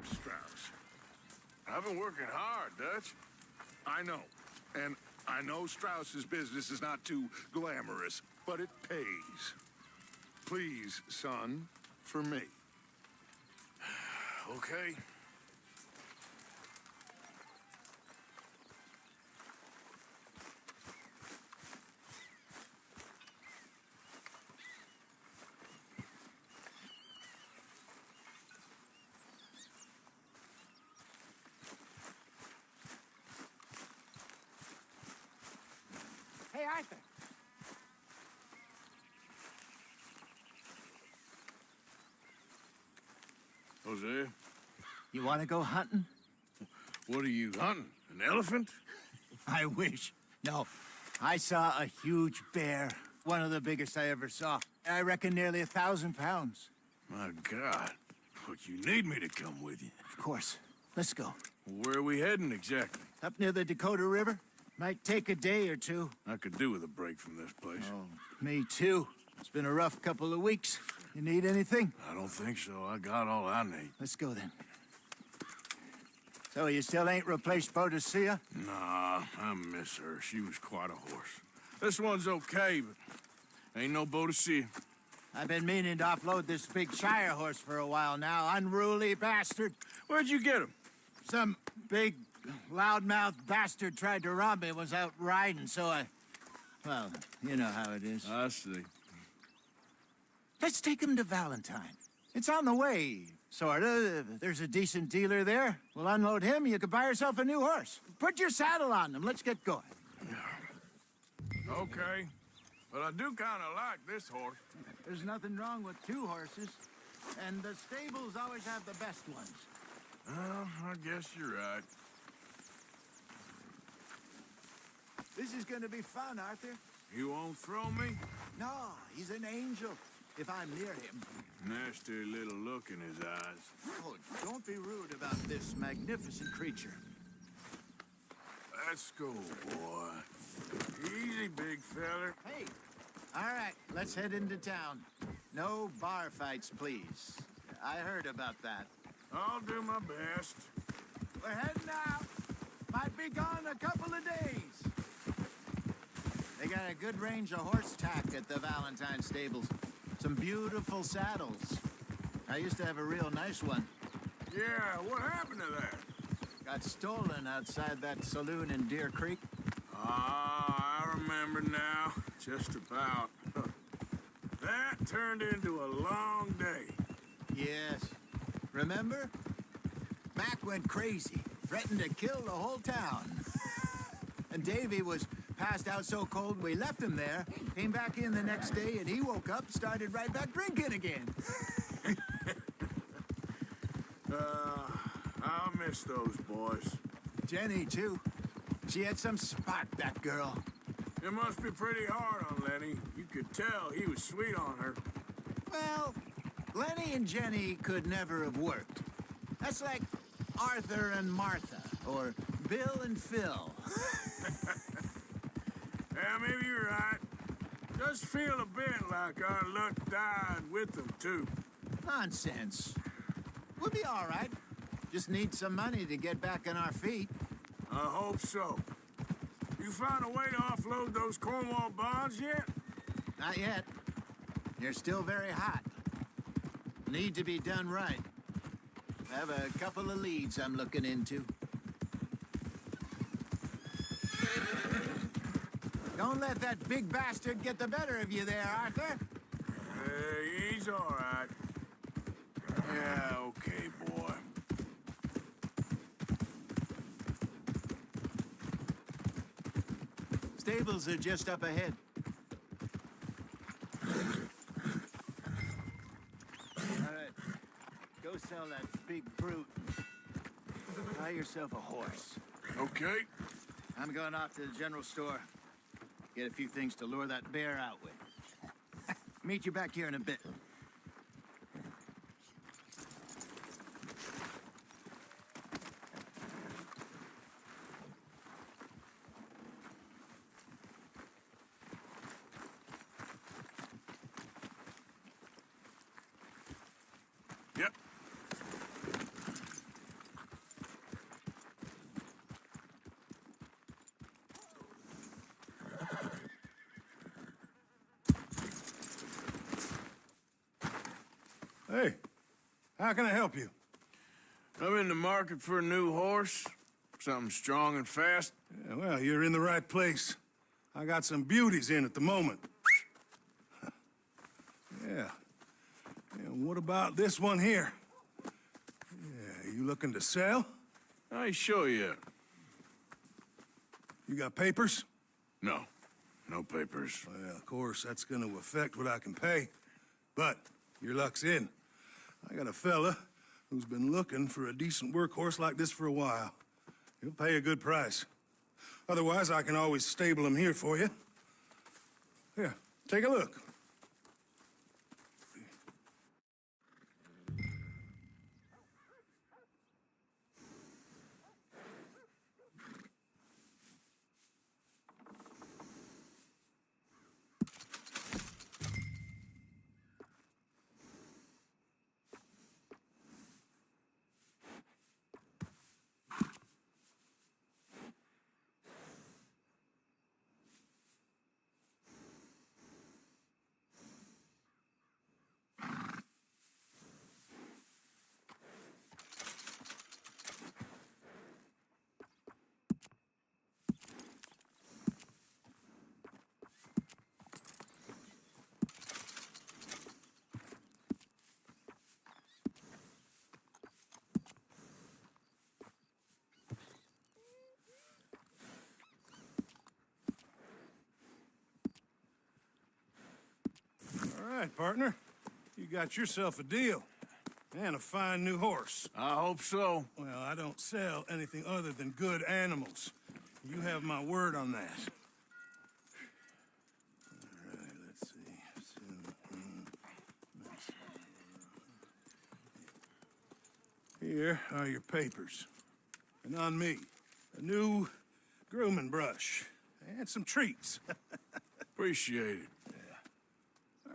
Strauss. I've been working hard, Dutch. I know. And I know Strauss's business is not too glamorous, but it pays. Please, son, for me. Okay. Hey, Arthur. Jose, You want to go hunting? what are you hunting? An elephant? I wish. No, I saw a huge bear. One of the biggest I ever saw. I reckon nearly 1,000 pounds. My God. But you need me to come with you. Of course. Let's go. Where are we heading exactly? Up near the Dakota River. Might take a day or two. I could do with a break from this place. Oh, me too. It's been a rough couple of weeks. You need anything? I don't think so. I got all I need. Let's go then. So you still ain't replaced Boadicea? Nah, I miss her. She was quite a horse. This one's okay, but ain't no Boadicea. I've been meaning to offload this big Shire horse for a while now. Unruly bastard. Where'd you get him? Some big, loudmouth bastard tried to rob me, was out riding, so well, you know how it is. I see. Let's take him to Valentine. It's on the way, sorta. There's a decent dealer there. We'll unload him, you can buy yourself a new horse. Put your saddle on him, let's get going. Okay. But I do kind of like this horse. There's nothing wrong with two horses, and the stables always have the best ones. Well, I guess you're right. This is gonna be fun, Arthur. You won't throw me? No, he's an angel, if I'm near him. Nasty little look in his eyes. Oh, don't be rude about this magnificent creature. Let's go, boy. Easy, big feller. Hey, all right, let's head into town. No bar fights, please. I heard about that. I'll do my best. We're heading out. Might be gone a couple of days. They got a good range of horse tack at the Valentine stables. Some beautiful saddles. I used to have a real nice one. Yeah, what happened to that? Got stolen outside that saloon in Deer Creek. Ah, I remember now. Just about. That turned into a long day. Yes. Remember? Mac went crazy, threatened to kill the whole town. And Davy was passed out so cold we left him there, came back in the next day, and he woke up, started right back drinking again. I'll miss those boys. Jenny, too. She had some spark, that girl. It must be pretty hard on Lenny. You could tell he was sweet on her. Well, Lenny and Jenny could never have worked. That's like Arthur and Martha, or Bill and Phil. Yeah, maybe you're right. Does feel a bit like our luck died with them, too. Nonsense. We'll be all right. Just need some money to get back on our feet. I hope so. You found a way to offload those Cornwall bonds yet? Not yet. They're still very hot. Need to be done right. I have a couple of leads I'm looking into. Don't let that big bastard get the better of you there, Arthur. He's all right. Yeah, okay, boy. Stables are just up ahead. All right, go sell that big brute. Buy yourself a horse. Okay. I'm going off to the general store. Get a few things to lure that bear out with. Meet you back here in a bit. Yep. Hey, how can I help you? I'm in the market for a new horse. Something strong and fast. Yeah, well, you're in the right place. I got some beauties in at the moment. Yeah. And what about this one here? Yeah, you looking to sell? I show you. You got papers? No. No papers. Well, of course, that's gonna affect what I can pay. But your luck's in. I got a fella who's been looking for a decent workhorse like this for a while. He'll pay a good price. Otherwise, I can always stable him here for you. Here, take a look. All right, partner. You got yourself a deal. And a fine new horse. I hope so. Well, I don't sell anything other than good animals. You have my word on that. All right, let's see. Here are your papers. And on me, a new grooming brush and some treats. Appreciate it.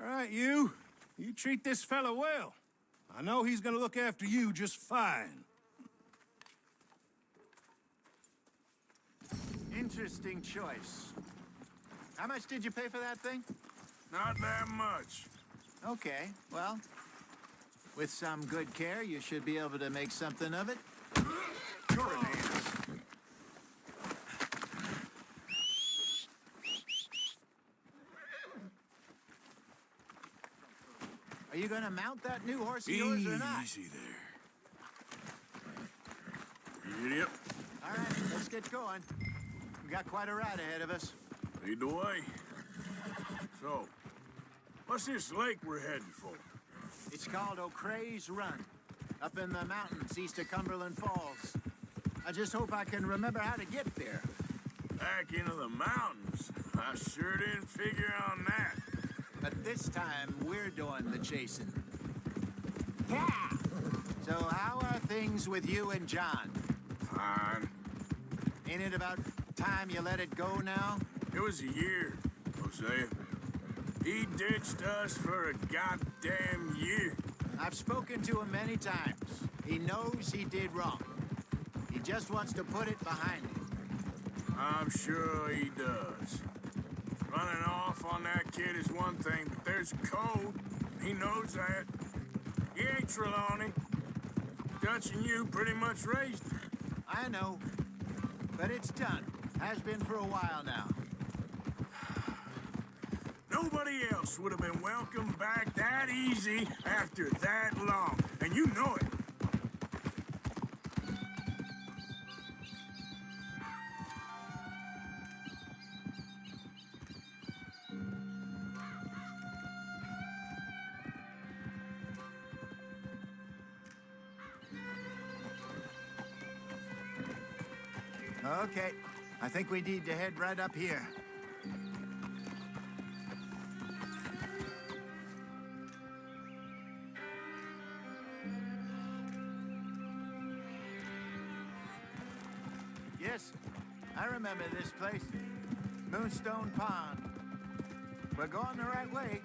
All right, you treat this fella well. I know he's gonna look after you just fine. Interesting choice. How much did you pay for that thing? Not that much. Okay, well, with some good care, you should be able to make something of it. You're an ass. Are you gonna mount that new horse of yours or not? Easy there. You idiot. All right, let's get going. We got quite a ride ahead of us. Lead the way. So, what's this lake we're heading for? It's called O'Creagh's Run, up in the mountains east of Cumberland Falls. I just hope I can remember how to get there. Back into the mountains. I sure didn't figure on that. But this time, we're doing the chasing. Yeah! So how are things with you and John? Fine. Ain't it about time you let it go now? It was a year, Hosea. He ditched us for a goddamn year. I've spoken to him many times. He knows he did wrong. He just wants to put it behind him. I'm sure he does. Running off on that kid is one thing, but there's code. He knows that. He ain't Trelawney. Dutch and you pretty much raised him. I know. But it's done. Has been for a while now. Nobody else would have been welcomed back that easy after that long. And you know it. Okay. I think we need to head right up here. Yes, I remember this place. Moonstone Pond. We're going the right way.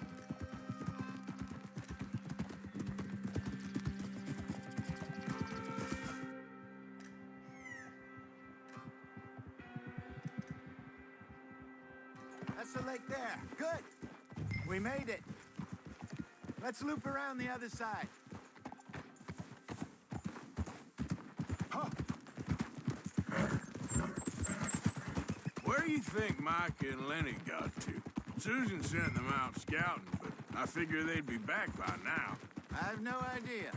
That's the lake there. Good. We made it. Let's loop around the other side. Where you think Micah and Lenny got to? Susan sent them out scouting, but I figure they'd be back by now. I have no idea.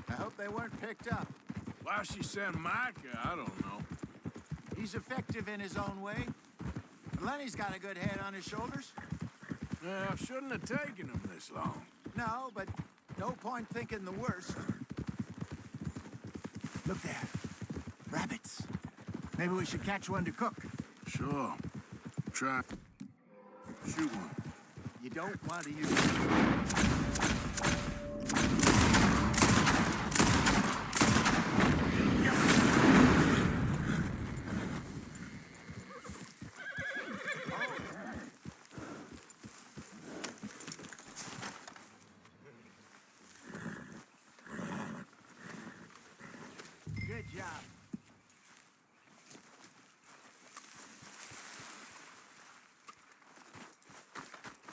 I hope they weren't picked up. Why she sent Micah, I don't know. He's effective in his own way. Lenny's got a good head on his shoulders. Well, shouldn't have taken them this long. No, but no point thinking the worst. Look there. Rabbits. Maybe we should catch one to cook. Sure. Try. Shoot one. You don't want to use... Good job.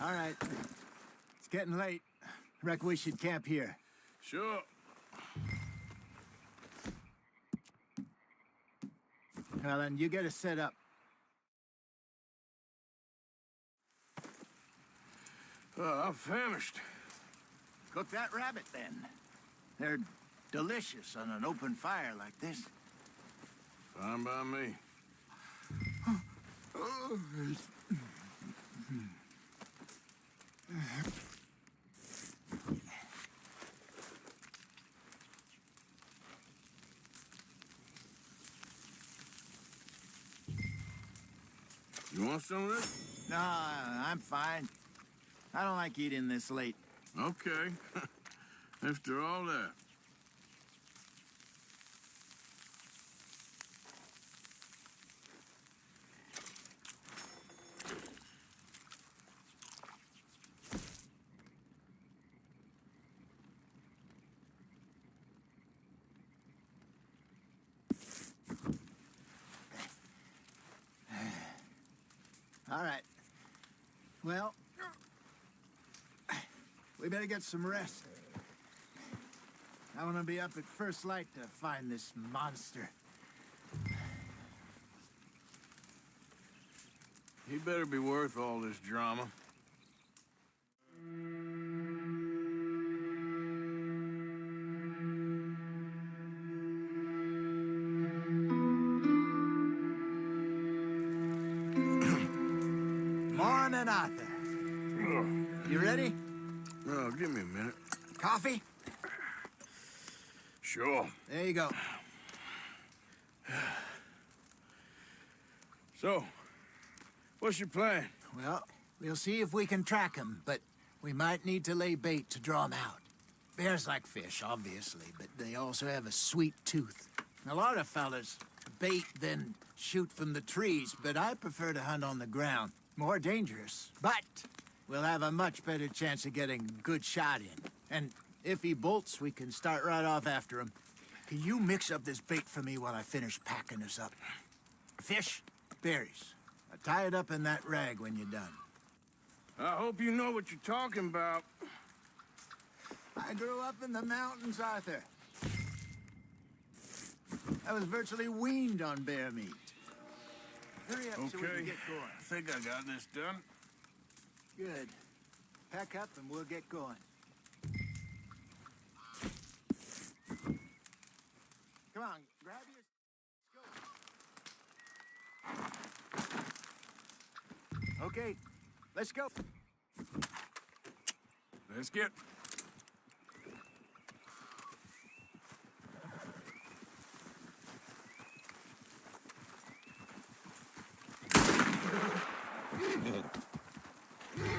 All right. It's getting late. Reckon we should camp here. Sure. Well, then you get us set up. I'm famished. Cook that rabbit, then. They're delicious on an open fire like this. Fine by me. You want some of this? No, I'm fine. I don't like eating this late. Okay. After all that. All right. Well, we better get some rest. I want to be up at first light to find this monster. He better be worth all this drama. Morning, Arthur. You ready? Oh, give me a minute. Coffee? Sure. There you go. So, what's your plan? Well, we'll see if we can track him, but we might need to lay bait to draw him out. Bears like fish, obviously, but they also have a sweet tooth. A lot of fellas bait, then shoot from the trees, but I prefer to hunt on the ground. More dangerous, but we'll have a much better chance of getting a good shot in. And if he bolts, we can start right off after him. Can you mix up this bait for me while I finish packing this up? Fish, berries. Tie it up in that rag when you're done. I hope you know what you're talking about. I grew up in the mountains, Arthur. I was virtually weaned on bear meat. Hurry up so we can get going. I think I got this done. Good. Pack up and we'll get going. Come on, grab your... Okay, let's go. Let's get...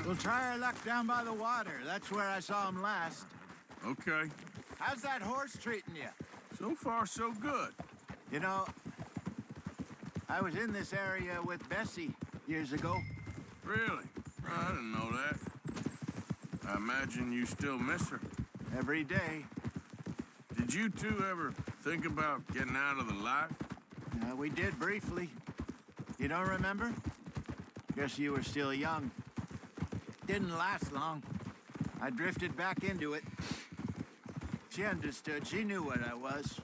We'll try our luck down by the water. That's where I saw him last. Okay. How's that horse treating you? So far, so good. You know, I was in this area with Bessie years ago. Really? I didn't know that. I imagine you still miss her. Every day. Did you two ever think about getting out of the life? We did briefly. You don't remember? Guess you were still young. Didn't last long. I drifted back into it. She understood. She knew what I was.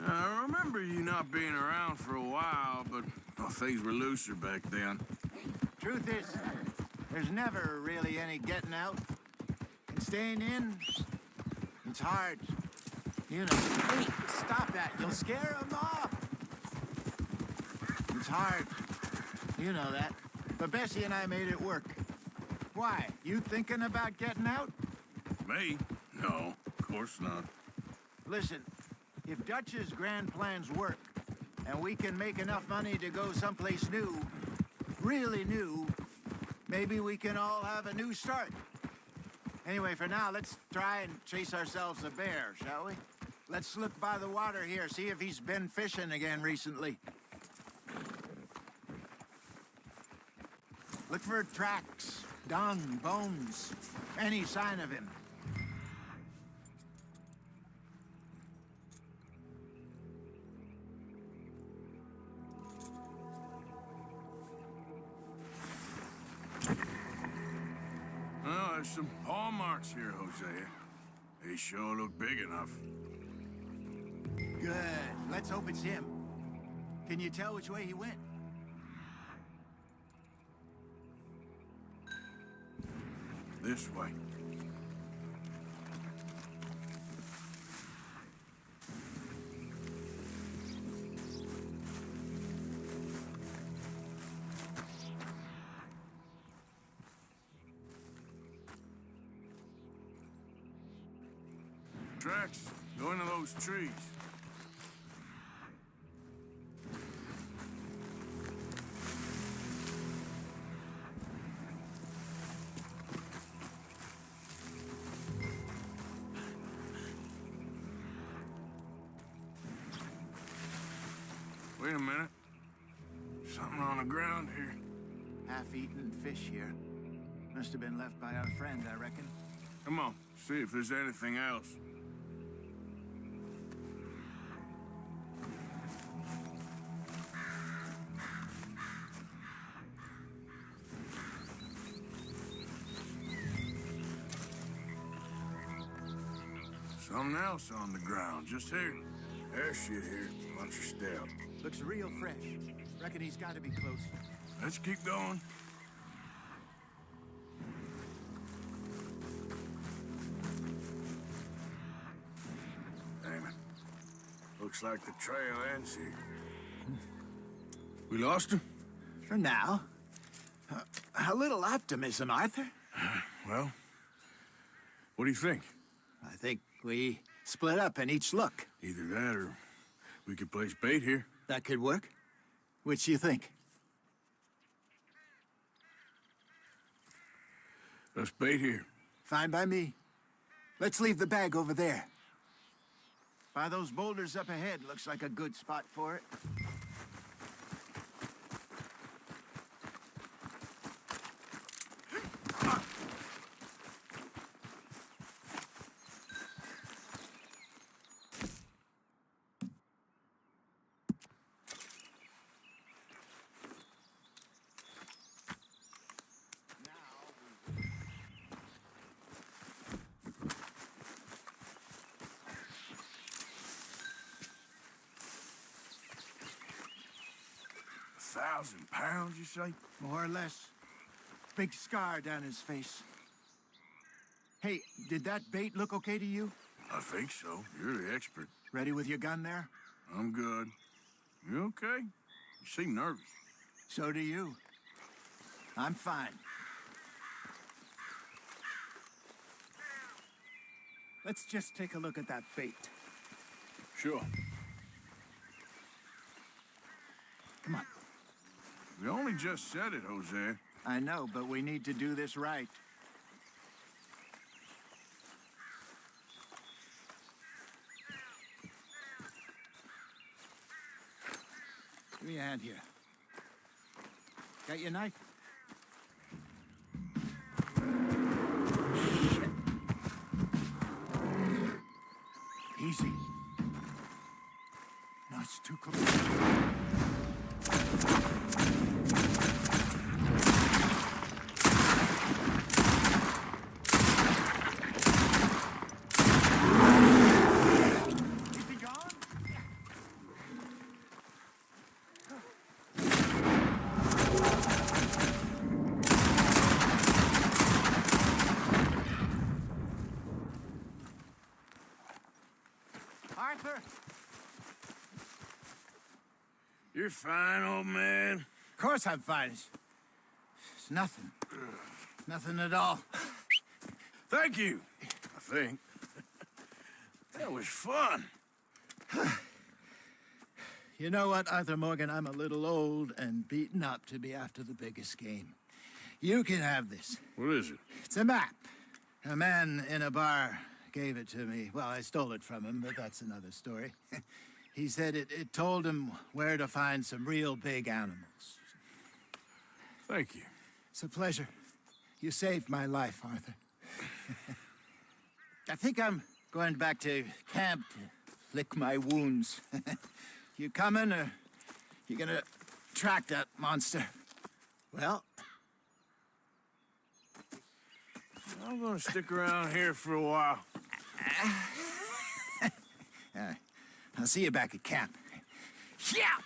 I remember you not being around for a while, but Well, things were looser back then. Truth is, there's never really any getting out. And staying in, it's hard. You know. Hey, stop that. You'll scare them off. It's hard. You know that. But Bessie and I made it work. Why? You thinking about getting out? Me? No, of course not. Listen, if Dutch's grand plans work, and we can make enough money to go someplace new, really new, maybe we can all have a new start. Anyway, for now, let's try and chase ourselves a bear, shall we? Let's look by the water here, see if he's been fishing again recently. Look for tracks, dung, bones, any sign of him. Well, there's some paw marks here, Hosea. They sure look big enough. Good. Let's hope it's him. Can you tell which way he went? This way. Tracks. Go into those trees. Wait a minute. Something on the ground here. Half-eaten fish here. Must have been left by our friend, I reckon. Come on, see if there's anything else. Something else on the ground, just here. There's shit here. Watch your step. Looks real fresh. Reckon he's got to be close. Let's keep going. Damn it. Looks like the trail ends here. We lost him? For now. A little optimism, Arthur. Well, what do you think? I think we split up and each look. Either that or we could place bait here. That could work. Which you think? Let's bait here. Fine by me. Let's leave the bag over there. By those boulders up ahead, looks like a good spot for it. £1,000, you say? More or less. Big scar down his face. Hey, did that bait look okay to you? I think so. You're the expert. Ready with your gun there? I'm good. You okay? You seem nervous. So do you. I'm fine. Let's just take a look at that bait. Sure. Come on. We only just said it, Jose. I know, but we need to do this right. Give me a hand here. Got your knife? Shit. Easy. No, it's too close. Is he gone? Arthur? You're fine, old man. Of course I'm fine. It's nothing. Nothing at all. Thank you, I think. That was fun. You know what, Arthur Morgan? I'm a little old and beaten up to be after the biggest game. You can have this. What is it? It's a map. A man in a bar gave it to me. Well, I stole it from him, but that's another story. He said it told him where to find some real big animals. Thank you. It's a pleasure. You saved my life, Arthur. I think I'm going back to camp to lick my wounds. You coming, or you gonna track that monster? Well, I'm gonna stick around here for a while. I'll see you back at camp. Yeah!